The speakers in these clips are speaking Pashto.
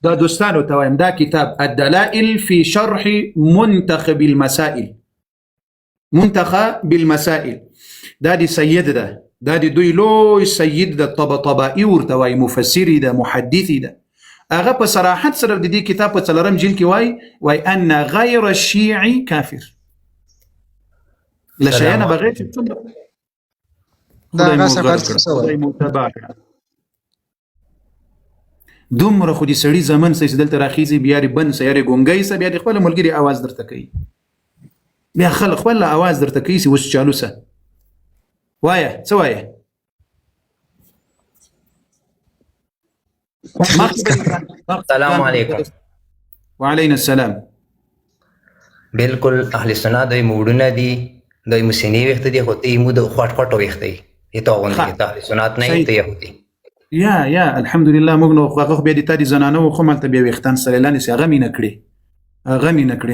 دا دوستانو ته وایم دا کتاب الدلائل في شرح منتخب المسائل، منتخب بالمسائل، دا دی سید ده، دا دی دوی لوی سید ده، طباطبائي ورته وایي، مفسری ده، محدثی ده. هغه په صراحت سره د دې کتاب په 4 جلد کې وایي ان غیر الشیعي کافر. لشیانه بغیر دا غاصه متبع دومره خو دې سړي زمن سې دلته راخیزي بیا ری بن سې ری ګونګي سې بیا د خپل ملګری आवाज درته کوي، بیا خلک خپل आवाज درته کوي چې وس چالو سه وایا څه وایا السلام علیکم. وعلیکم السلام. بالکل اهل سنت دوی موډونه دي، دوی مسنی وخت دي هوتي مو د خټ خټ وخت دي ته غونډه ته اهل سنت نه ته يهودي. یا الحمد لله موږ نو خو بیا د تادي زنانه خو مالته بیا وختان سره لانی سي غمینه کړی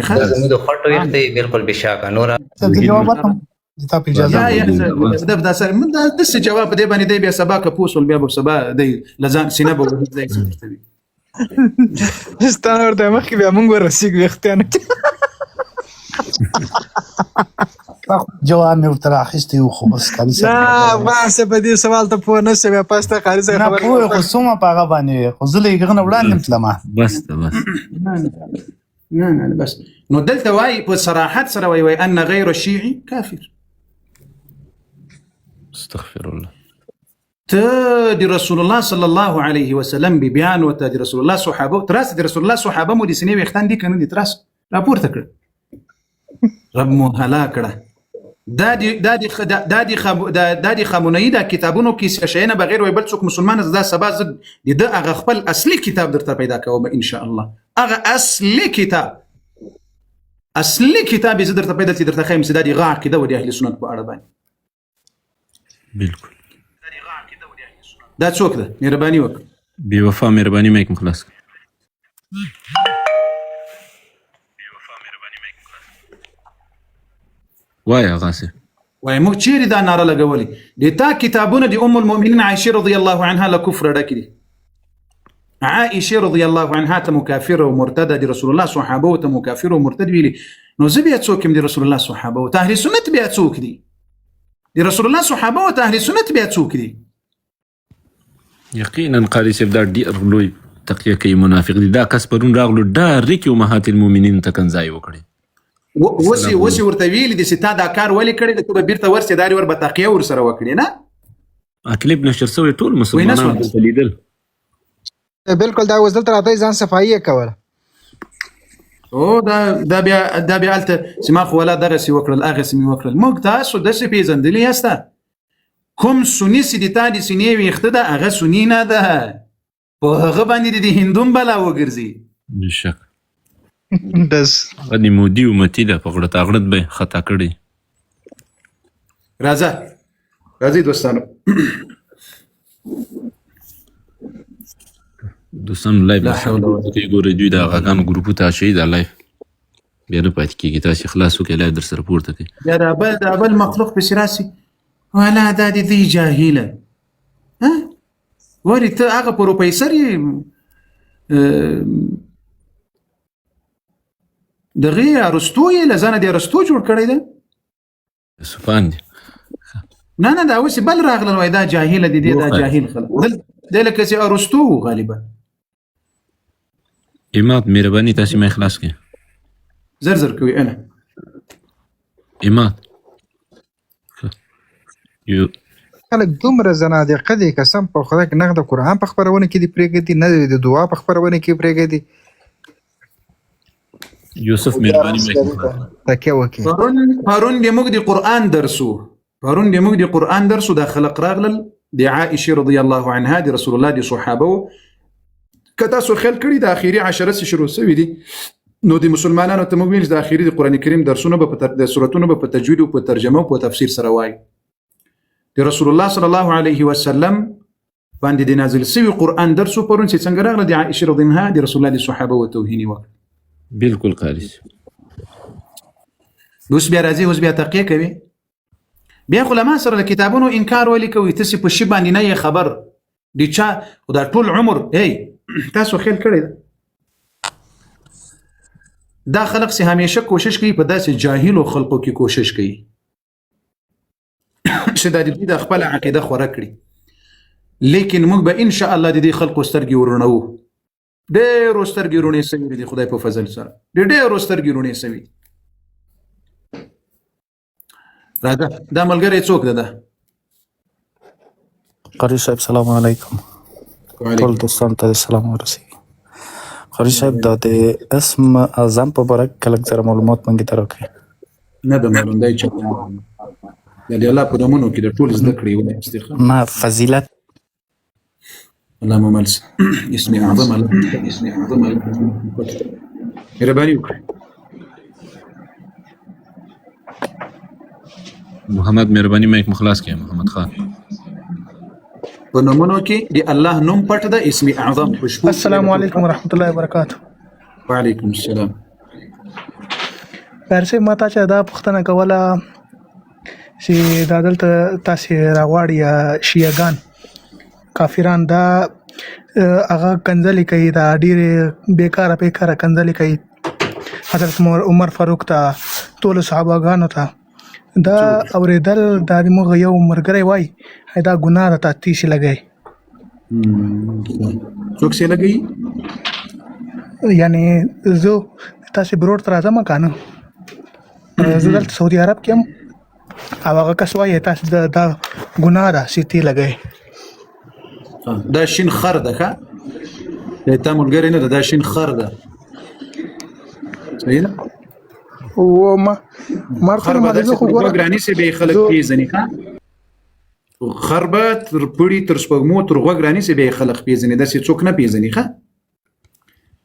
خلاص مو د خټ وخت دي بالکل بشاکه نور جوابات ته اجازه دا سره من د څه جواب دی باندې دی بیا سبا که پوسول بیا سبا دی لزان سینه به ځای څه وي ستانه ورته مخکې بیا موږ ورسېږو وختانه جواب مې ورته اخیستی و خو بس کاري سره نه واسه په دې سوال ته پوه نه شوې پاسته کاري سره خبره نه پوه خو سومه په هغه باندې خو زه لږ نه وړاندې تلم بس نه بس نو دلته وایي په صراحت سره وایي ان غیر الشیعي کافر. استغفر الله. ته د رسول الله صلی الله علیه وسلم بیان وته د رسول الله صحابه تراس د رسول الله صحابه مو د سینې وختان دي کنه دي تراس راپورته کړ رب مو هلاک کړه. دا دی خامنه‌ای دا کتابونو کې شینه بغیر وای بل څوک مسلمان زدا سبا زد د هغه خپل اصلي کتاب درته پیدا کوم ان شاء الله. هغه اصلي کتاب زه درته پیدا چې درته خیم سدادي غا عقیده و د اهل سنت په اړه باندې. بالکل دا څوک ده مهرباني وکړه بی وفا مهرباني مې خلاص وایا غاسه وای مو چیرې دا ناره لګولې د تا کتابونه د ام المؤمنین عائشه رضی الله عنها له کفر ډکې عائشه رضی الله عنها ته مکافره او مرتده د رسول الله صحابه ته مکافره او مرتد ویلي نو زه بیا څوک د رسول الله صحابه او اهل سنت بیا څوک دي د رسول الله صحابه او اهل سنت بیا څوک دي. یقینا قاری صاحب دا ډیر لوی تقیه کوي منافق دي. دا کس پرون راغلو ډایرک امهات المؤمنین ته کنځای وکړي وسی ورته ویل دي چې تا دا کار ولې کړی ته به بیرته ورسې داري ور به تقیه ور سره وکړي نه اکلیب نشر سوی ټول مسلمانان ته لیدل. بالکل دا وزدل تر اتای ځان صفایي کوله او دا بیا الته سما خو ولا دغه سی وکړل هغه سمي وکړل موږ تاسو د څه پیژندلی یاسته کوم سنی سي د تا د سینې ویخته ده هغه سنی نه ده په هغه باندې د هندوم بلا وګرځي بشک دس غني مودي ومتي ده په غړت اغړت به خطا کړی. راځي دوستانو دوستانو لایف کې ګورې دوی دا غاګانو ګروپ ته شي دا لایف بیا نه پات کیږي تاسو خلاص وکړئ لایف در سره پورته کوي یا دا بل مخلوق په سراسي ولا دا دي جاهله ها ورته هغه پروفیسور دغه ارسطو یې لزانه دی ارسطو جوړ کړی ده سبحان دي نه دا اوس بل راغله وای دا جاهل دي دا جاهل خلک دل لکه چې ارسطو غالبا امات مهرباني تاسو مې خلاص کړئ زر کوي انا امات یو خلک دومره زنادقه دي قسم په خدای کې نه د قرآن په خبرونه کې دی پرېږدي نه د دعا په خبرونه کې پرېږدي. یوسف مهرباني مې تکیه وکړي پرون به موږ د قرآن درسو د خلق راغلل د عائشه رضی الله عنها د رسول الله د صحابه کته سو خل کړي د اخیری 10 شروع شوی دي نو د مسلمانانو ته موږ ویل د اخیری د قران کریم درسونه په د سوراتونو په تجوید او په ترجمه او په تفسیر سره وای د رسول الله صلی الله علیه وسلم باندې د نازل شوی قرآن درسو پرون چې څنګه راغله د عائشه رضی الله عنها د رسول الله د صحابه او توهین وکړ. بالکل قاری اوس بیا راځي اوس بیا تقیه کوي بیا علماء سره د کتابونو انکار ولي کوي تاسو په شی باندې نه خبر دي چا خدای ټول عمر تاسو خیال کړی دا خلق سي همیشه کوشش کوي په داسې جاهلو خلقو کې کوشش کوي چې د دې د خپل عقیده خوره کړي لیکن موږ به ان شاء الله د دې خلقو سترګې ورنو ډېر سترګې ورونې سوي دي خدای په فضل سره ډېر سترګې ورونې سوي راځه دا ملګری څوک ده قاری صاحب سلام علیکم ټول دوستانو ته سلام ورسیږي قاری صاحب دا د اسم اعظم په اړه کلک سره معلومات مونږ ته راکړئ نه به معلوم دی چې د الله په نومونو کې د ټول زده کړې ولا استخاره ما فضیلت اللهم ملس اسمي اعظم مهرباني وکړئ محمد مهرباني مایک مخلاص کړئ محمد خان په نومونو کې د الله نوم پټ ده اسمي اعظم خوشبو السلام علیکم ورحمۃ اللہ وبرکاتہ وعلیکم السلام پرسه ماته چې دا پښتنه کوله چې دا دلته تاسو راغواړي شیعاګان کافران دا هغه کنځلې کوي دا ډېر بیکاره کنځلې کوي حضرت عمر فاروق ته ټول صحابهګانو ته دا اوریدل دا موږ یو مرګري وای دا ګناه ده تاسو شي لګي څوک شي لګي یعنی زه تاسو برور تر اعظم کانو زه دلته سعودي عرب کې هم او هغه کس وای تاسو دا ګناه ده سيتي لګي دا شین خر ده ښه ته ملګری نه دا شین خر ده صحیح ده او ما مارته ما زه خو ګرانی سي به خلک پیژني ښه خربت تر پړی تر سپګمو تر غوګرانی سي به خلک پیژني دا سي څوک نه پیژني ښه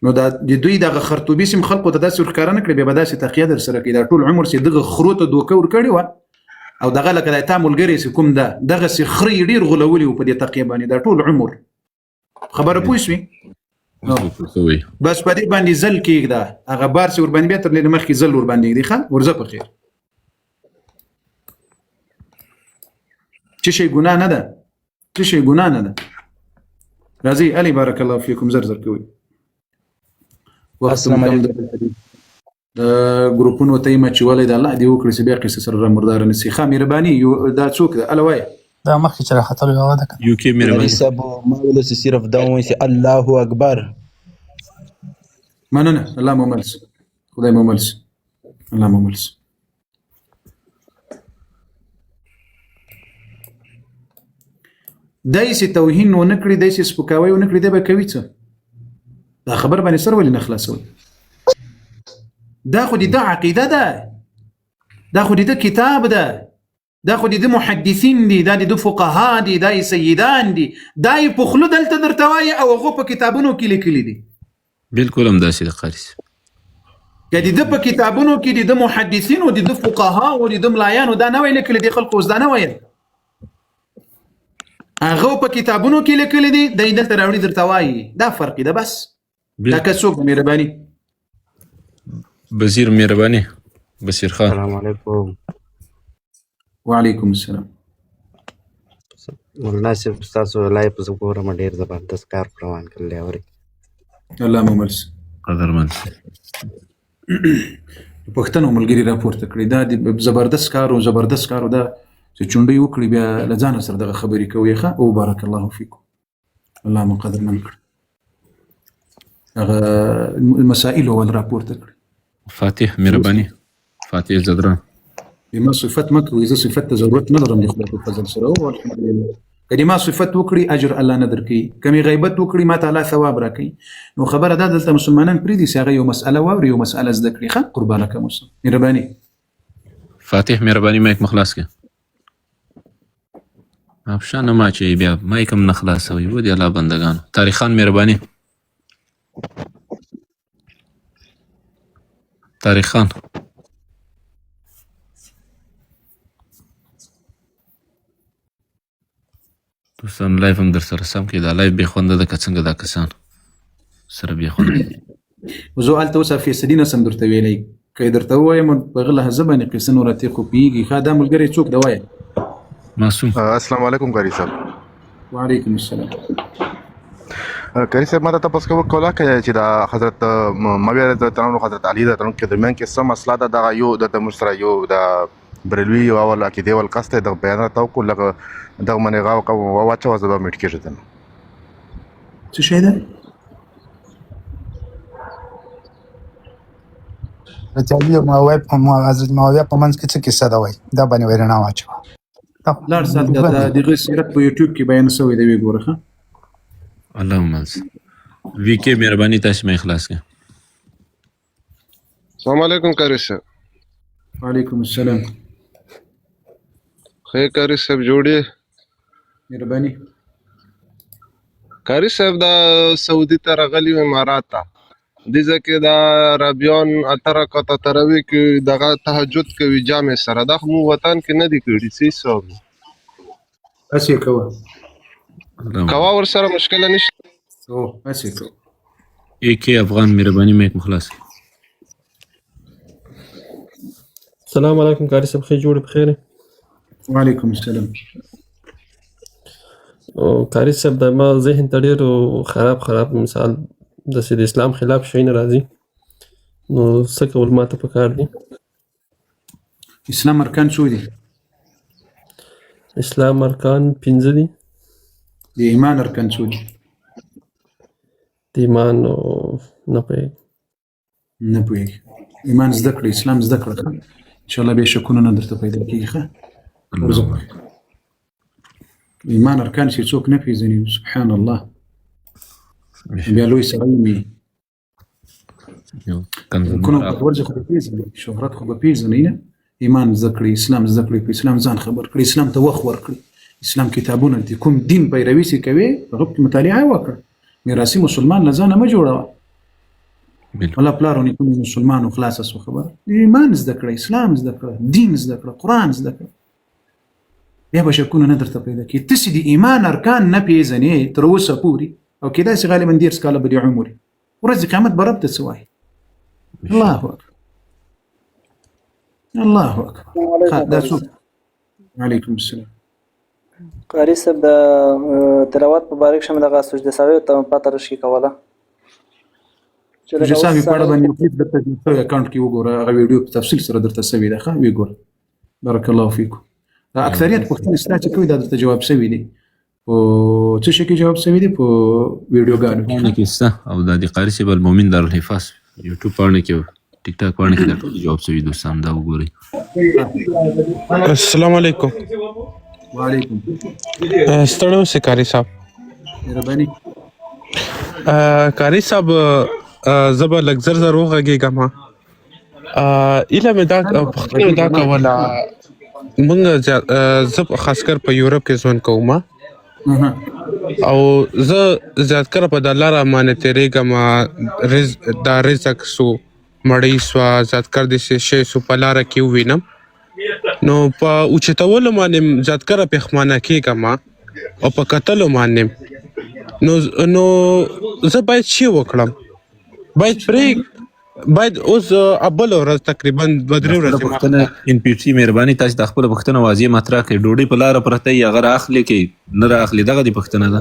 نو دا د دوی دغه خرطوبي سم خلکو ته داسې ورکاره نه کړي به داسې تقیه در سره کړي دا ټول عمر سي دغه خروته دوکه ور کړی و او دغه لکه د تامل ګری سي کوم ده دغه سي خري ډیر غلولي په دې تقیه باندې دا ټول عمر خبره پوښوي بس په دې باندې زل کېږي هغه بار سي ور باندې به تر لږ مخکې زل ور باندې دی ښه ورزه په خیر چې شي ګناه نه ده چې شي ګناه نه ده راځي علي بارك الله فيكم زرزر کوي السلام علیکم ګروپونو ته ما چې ولې د الله دی وکړي چې بیا قصه سره مردار نسی خا مهرباني دا څوک ده الوای دا مخکې چې راحتلو یو ده یو کې مهرباني صاحب ما ول صرف دا وایي چې الله اکبر مننه الله مملس خدای مملس الله مملس دایسي توهین و نکړي دایسي سپکاوي و نکړي د به کوي څه دا خبر باندې سر ولې نخلاصول دا خو دې د عقیده ده دا خو دې د کتاب ده دا خو دې د محدثین دي دا د فقها دي دا سیدان دي دا په خلو دلته درته وایي او هغه په کتابونو کې لیکلي دي بالکل هم داسې د قاری کدی د په کتابونو کې د محدثین او د فقها او د ملایانو دا نه ویل لیکلي دي خلکو اوس دا نه وایي هغه په کتابونو کې لیکلي دي د دلته راوړي درته وایي دا فرق ده بس دا کڅوک مهرباني بصیر مهرباني بصیر خان السلام علیکم وعلیکم السلام مولانا صاحب تاسو لایف زګورم ډیر زبردست کار روان کړل اوري الله مملس قدرمن پښتنو ملګری راپورته کړی دا د زبردست کار او دا چې چونډي وکړي بیا لزان سره دغه خبرې کوي ښه او بارك الله فيكم الله مقدر من کړ هغه المسائل هو راپورته کړی فاتح مهرباني فاتح زدران بما صفات مکه اذا صفات ضرورت نه لرم د خدای په فضل سره او الحمدلله کله ما صفات وکړي اجر الله نه درکې کمی غیبت وکړي ما تعالی ثواب راکړي نو خبره ده دلته مسلمانان پری دي چې هغه یو مسأله ووري یو مسأله زده کړي ښه قربانه کوم مهرباني فاتح مهرباني مایک مخلاص کړه افشان ما چې بیا مایکم نخلاصوي و دي الله بندگانو تاریخان مهرباني تاریخان دوستان لایف هم در سره سم کې دا لایف به خونده د کڅنګ دا کسان سره به خونده وزو الته اوسه فیصدینه سم درته ویلې کای درته وایم په غله زبانه قصه نوراتي خو پیږي خدام ملګری څوک دی وای معصوم السلام علیکم قاری صاحب وعلیکم السلام کری صاحب ما ته تاسو کوله چې دا حضرت مولوی رضی الله عنه حضرت علي رضی الله عنه کې درمیان کې څه مسله ده دغه یو د مشترا یو د بریلوي او اول عقیده ول قصد د بیانات او کله دغه منې غاو کو واچو زبا میټ کېږي دنه څه شي ده رجالي او معاویه په حضرت معاویه په منځ کې څه کیسه ده وای دا باندې ورنه واچو لار سال د دغه سیرت په یوټیوب کې بیان شوی دی وی ګوره اللهم وی کې مهرباني تاسو مې اخلاص کړئ. السلام علیکم قاری صاحب. وعلیکم السلام. خیر قاری صاحب جوړې مهرباني. قاری صاحب دا سعودي ته راغلي امارات ته دې ځکه دا عربيان اتره کته تروي کې دغه تهجد کوي جامع سره دا مو وطن کې نه دی کړی سي سو اسی کوه کوا ور سره مشکل نشته او اسی کوه ایک افغان مهرباني مې مخلص. السلام علیکم قاری صاحب خیر جوړ بخیر. وعلیکم السلام. او قاری صاحب د ما ذهن ته ډېر خراب مثال د اسلام خلاف شي نه راځي نو څه کول ماته پکار دي؟ اسلام ارکان څو دي؟ اسلام ارکان 5 دي. د ایمان ارکان څو دي؟ د ایمان نه پوهېږي. ایمان زده کړه اسلام زده کړه انشاءالله به شکونه نه درته پیدا کېږي ښه ایمان ارکان چې څوک نه پېژني سبحان الله بیا لوی سړی وي کنه ورځ خو به پېژني شهرت خو به پېژني نه ایمان زده کړئ اسلام زده کړئ په اسلام ځان خبر کړئ اسلام ته وخت ورکړئ اسلام کتابونه دي کوم دین پیروي چې کوي هغه مطالعه وکړه میراثي مسلمان له ځانه مه جوړوه ولا پلارونه کوم مسلمان او خلاص اسو خبر ایمان زده کړئ اسلام زده کړئ دین زده کړئ قرآن زده کړئ بیا به شکونه نه درته پیدا کېږي تاسې د ایمان ارکان نه پېژنې تر اوسه پورې او کېدای شي غالبا 10 کاله به دې عمر ورځ قیامت به رب ته څه وایي الله اکبر الله اکبر دا څوک وعلیکم السلام قاری صاحب د تلاوت مبارک شمه دغه سجده ساوي ته پاتې راشي کوله چې سامي په اړه باندې کلیپ درته اکاونټ کې وګوره هغه ویډیو په تفصیل سره درته سوي ده ښه وی ګوره بارک الله فیکم اکثریت پښتون ستاسو کوي دا درته جواب سوي دي او څه شي کې جواب سوي دي په ویډیوګانو کې څه او د قاری صاحب المؤمن دارالحفاظ یوټیوب باندې کې ټیک ټاک باندې کې ټول جواب سوي دوستان دا وګورئ. السلام علیکم. وعلیکم ستړو سه قاری صاحب مهرباني. قاری صاحب زبر لګزر زرو غږیږه ما اله مې دا پښتنه دا کوله مونږ زب خاص کر په یورپ کې ځون کوم او زه زیات کر په دلار امانه تیرېګم دا رزق سو مړی سو زیات کر دي شي سو پلار کې وینم نو په اوچتول باندې زیات کر په خمانه کېګم او په قتل باندې نو زه باید شي وکړم باید اوس ابل ورځ تقریبا 2-3 ورځې پښتنه ان پی سی مهرباني تاسو د خپل پښتنه واضح مطرح کې ډوډۍ په لار پرته یا غره اخلي کې نه راخلي دغه د پښتنه ده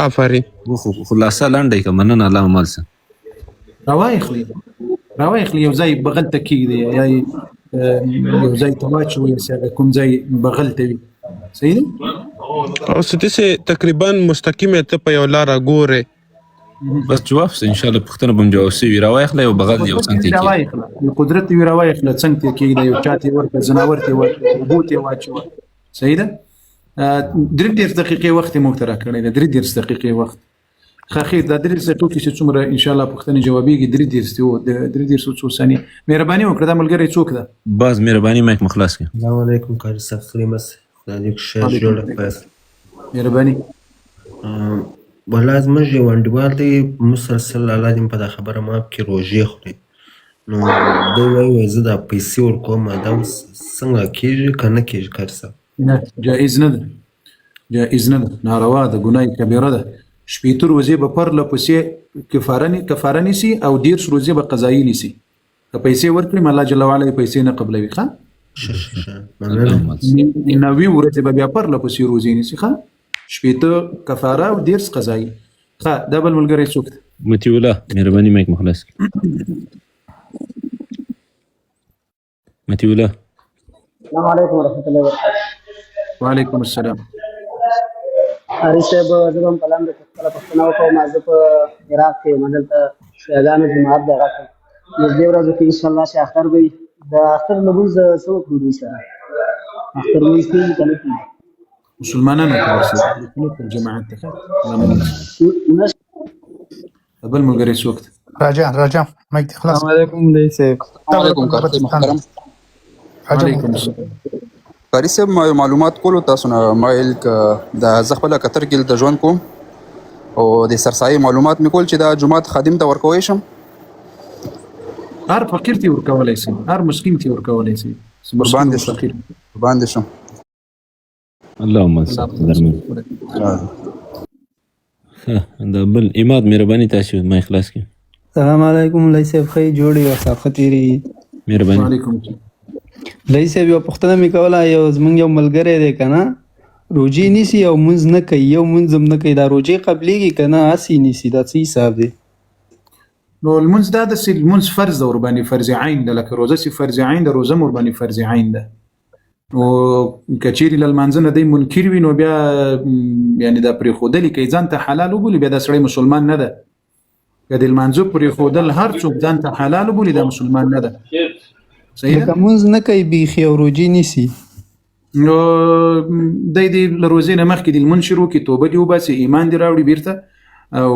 آفرین خلاصه لاندې کوم نه الله مال سه راوایخلی یو ځای بغل ته کېږدي یا یو ځای ته واچوي یا کوم ځای بغل ته وي صحیح ده او ستاسو تقریبا مستقیم ته په یو لار ګوره بس جواب ان شاء الله پښتنه بم جواب سی راوایخله یو بغل یو څنګه کې راوایخله قدرت وی راوایخله څنګه کې یو چاته ورته زناور ته بوته واچو صحیح ده 3 دقیقې وخت مو تر کړی ده 3 دقیقې وخت خاخي دا 3 دقیقې چې څومره ان شاء الله پښتنه جوابيږي 3 ثانیې مهرباني وکړه د ملګری څوک ده باز مهرباني مې مخلص کړ. السلام علیکم قاری صاحب سلیمس خدای دې شیر جوړ پس مهرباني ولازم یې وندوال دی مسلسل الله دې په خبره ما کې روزي خوري نو دوی وایي زه د پیسې ورکوم دا څنګه کېږي کنه کېږي قاری صاحب نه جائز نه ناروا ده ګناه کبیره ده شپېته ورځې به پرله پسې کفاره نیسي او 10 ورځې به قضایي نیسي که پیسې ورکړي الله جل وعلا پیسې نه قبلوي ښه 90 ورځې به بیا پرله پسې روزې نیسي ښه شپېته کفاره او 10 قضایي ښه دا بل ملګری څوک دی؟ متي الله مهرباني مایک مخلص متي الله. السلام علیکم ورحمۃ اللہ وبرکاتہ. وعلیکم السلام. قاری صاحب زه به هم په لاندې خپله پوښتنه وکړم. زه په عراق کې یم، دلته شیعهګانو جماعت دی هغه ته نږدې ورځو کې انشاءالله چې اختر به وي. د اختر لمونځ څه وکړو دوی سره؟ اختر لمونځ کېږي که نه کېږي؟ مسلمانانو ته ورسېږي جماعت ته بل ملګری څوک دی؟ راجع مایک دې خلاص. السلام علیکم مولوي صاحب. وعلیکم السلام. قاری صاحب ما معلومات کولو تاسو نه مایل د زه خپله قطر کې د ژوند کوم او د سرسایي معلومات مې کول چې دا جومات خادم ته ورکوی شم؟ هر فقیر ته ورکولی شي، هر مسکین ته ورکولی شي. باندې شم. اللهم صل دا بل اماد مهرباني تاسو ما اخلاص کی. السلام علیکم مولوي صاحب. خی جوړي او صاحب خطيري مهرباني. وعلیکم مولوي صاحب یو پوښتنه مې کوله. یو زمونږ یو ملګری دی که نه روجې نیسي او مونځ نه کوي، یو مونځ هم نه کوي، دا روجې قبلېږي که نه هسې نیسي؟ دا څه حساب دی؟ نو لمونځ دا داسې لمونځ فرض ده ورباندې، فرض عین ده. لکه روزه چې فرض عین ده، روزه هم ورباندې فرض عین ده. نو که چیرې له لمانځه نه دی منکر وي نو بیا یعنې دا پرېښودل یې کوي ځان ته حلال وبولي، بیا دا سړی مسلمان نه ده. که د لمانځه پرېښودل هر څوک ځان ته حلال وبولي دا مسلمان نه ده. صحیح ده؟ لکه مونځ نه کوي بیخي او روجې نیسي، نو دی دې له روزې نه مخکې د لمونځ شروع کړي، توبه دې وباسي، ایمان دې راوړي بیرته او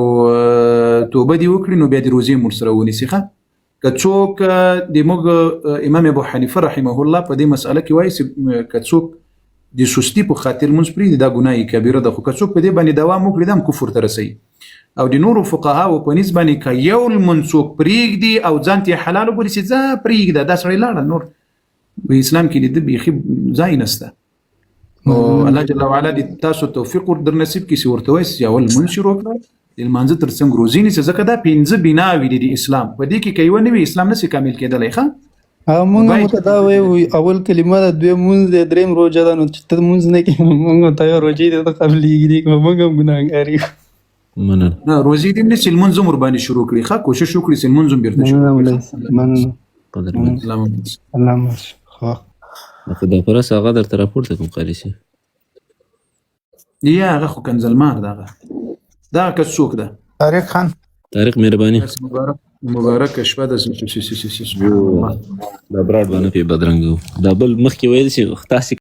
توبه دې وکړي، نو بیا د روزې هم ورسره ونیسي. ښه که څوک د موږ امام ابو حنیفه رحمه الله په دې مسأله کې وایي چې که څوک د سستی په خاطر لمونځ پرېږدي دا ګناه کبیره ده، خو که څوک په دې باندې دوام وکړي دا هم کفر ته رسوي. او د نورو فقهاو په نسبت باندې که یو لمونځ څوک پرېږدي او ځان ته یې حلال وبولي چې ځه پرېږده، دا سړی لاړه، نور په اسلام کې د ده بیخي ځای نشته. او الله جل وعلا دې تاسو توفیق در نصیب کړي چې ورته وایي چې اول لمونځ شروع کړه، د لمانځه تر څنګ روزې نیسه، ځکه دا 5 بناوې دي د اسلام. په دې کې که یوه نه وي اسلام نشي کامل کېدلی. ښه مونږ هم ورته دا وایو اول کلمه ده، دویم مونځ دی، دریم روژه ده. نو چې ته مونځ نه کوې نو مونږ ورته وایو روژې دې ته قبلېږي دي، مونږ هم ګناهګار یو. نه روزې دې نه چې لمونځ هم ورباندې شروع کړي. ښه کوشش وکړي چې لمونځ هم بېرته شروع کړي. خدا پرس هغه درته راپورته کوم قاري صاحب. یا هغه خو کنزلمار ده. هغه دا کس څوک ده؟ طارق خان. طارق مهرباني. مبارک شپه ده. دا براډ باندې په بدرنګ دا بل مخکې ویل چې تاسو